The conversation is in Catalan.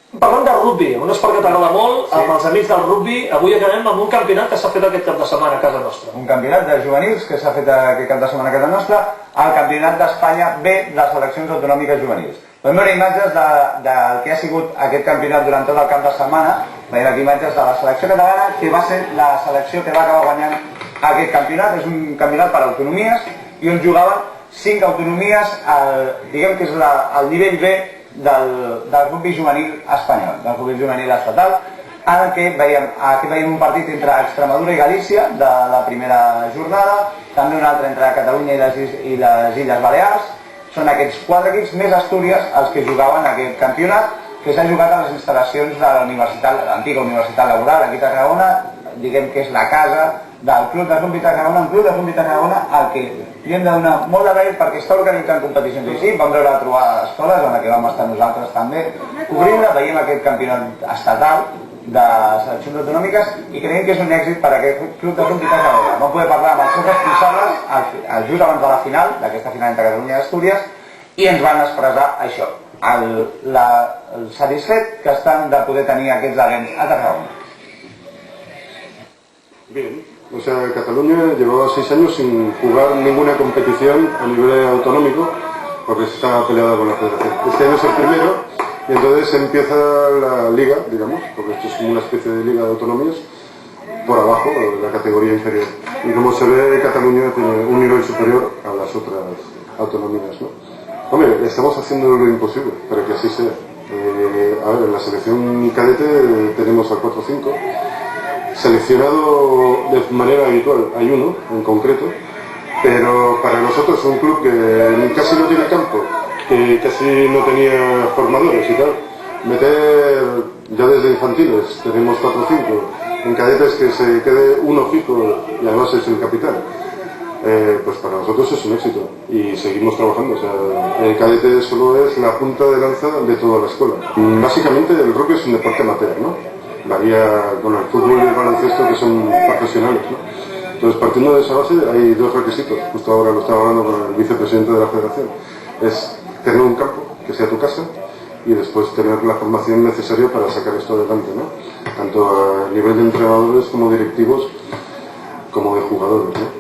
Parlant de rugby, un esport que t'agrada molt, sí. Amb els amics del rugby, avui acabem amb un campionat que s'ha fet aquest cap de setmana a casa nostra. Un campionat de juvenils que s'ha fet aquest cap de setmana a casa nostra, el Campionat d'Espanya B de les seleccions autonòmiques juvenils. Podem veure imatges del que ha sigut aquest campionat durant tot el cap de setmana. Veiem aquí imatges de la selecció catalana, que va ser la selecció que va acabar guanyant aquest campionat. És un campionat per autonomies i on jugaven 5 autonomies, diguem que és el nivell B del rugby juvenil espanyol, del rugby juvenil estatal, en què veiem un partit entre Extremadura i Galícia de la primera jornada, també un altre entre Catalunya i les Illes Balears. Són aquests 4 equips més Astúries els que jugaven aquest campionat, que s'ha jugat a les instal·lacions de l'antiga Universitat Laboral, aquí a Tarragona, diguem que és la casa del Club de Rugby Tarragona, un Club de Rugby Tarragona al que li hem de donar molt de mèrit perquè està organitzant competicions així. Vam veure la trobada d'escoles on què vam estar nosaltres també cobrint-la. Veiem aquest campionat estatal de seleccions autonòmiques i creiem que és un èxit per a aquest Club de Rugby Tarragona. Vam poder parlar amb els seus responsables just abans de la final, d'aquesta final entre Catalunya i Astúries, i ens van expressar això, el satisfet que estan de poder tenir aquests events a Tarragona. Bien, o sea, Cataluña llevaba 6 años sin jugar ninguna competición a nivel autonómico porque estaba peleada con la federación. Este año es el primero y entonces empieza la liga, digamos, porque esto es como una especie de liga de autonomías, por abajo, la categoría inferior. Y como se ve, Cataluña tiene un nivel superior a las otras autonomías, ¿no? Hombre, estamos haciendo lo imposible para que así sea. A ver, en la selección cadete tenemos al 4-5. Seleccionado de manera habitual hay uno en concreto, pero para nosotros un club que casi no tiene campo, que casi no tenía formadores y tal, meter ya desde infantiles, tenemos 4 o 5, en cadetes que se quede uno fijo y además es el capitán, pues para nosotros es un éxito y seguimos trabajando. O sea, el cadete solo es la punta de lanza de toda la escuela. Básicamente el rugby es un deporte amateur, ¿no? Varía con el fútbol y el baloncesto, que son profesionales, ¿no? Entonces, partiendo de esa base, hay 2 requisitos. Justo ahora lo estaba hablando con el vicepresidente de la federación. Es tener un campo, que sea tu casa, y después tener la formación necesaria para sacar esto adelante, ¿no? Tanto a nivel de entrenadores como directivos, como de jugadores, ¿no?